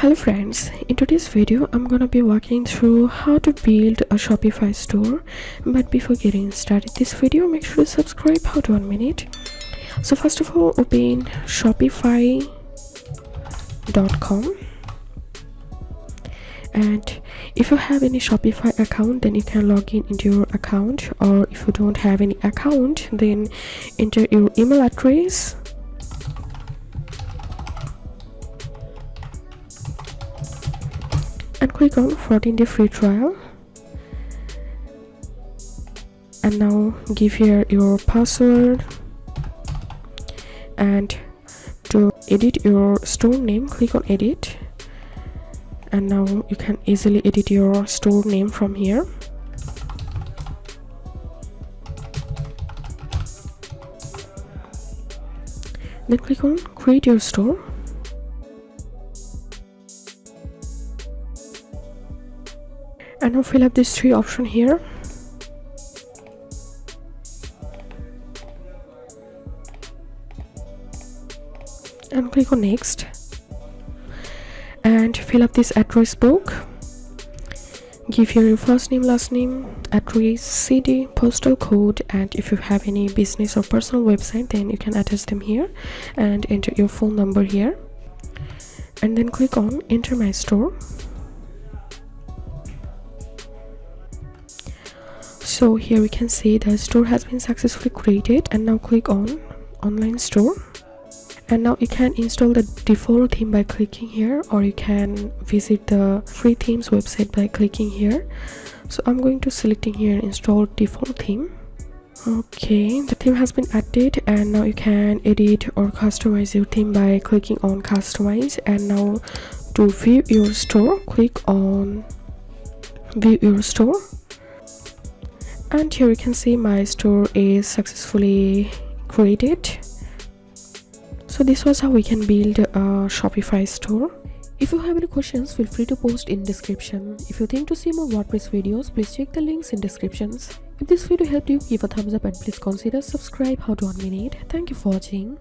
Hello friends, in today's video I'm gonna be walking through how to build a Shopify store. But before getting started this video, make sure to subscribe. How to 1 minute. So first of all, open shopify.com, and if you have any Shopify account, then you can log in into your account, or if you don't have any account, then enter your email address and click on 14-day free trial. And now give here your password, and to edit your store name, click on edit, and now you can easily edit your store name from here. Then click on create your store. And now fill up these three options here. And click on next. And fill up this address book. Give here your first name, last name, address, city, postal code, and if you have any business or personal website, then you can attach them here, and enter your phone number here. And then click on enter my store. So here we can see the store has been successfully created, and now click on online store. And now you can install the default theme by clicking here, or you can visit the free themes website by clicking here. So I'm going to selecting here install default theme. Okay, the theme has been added, and now you can edit or customize your theme by clicking on customize. And now to view your store, click on view your store. And here you can see my store is successfully created. So this was how we can build a Shopify store. If you have any questions, feel free to post in description. If you think to see more WordPress videos, please check the links in descriptions. If this video helped you, give a thumbs up and please consider subscribe. How to 1 minute. Thank you for watching.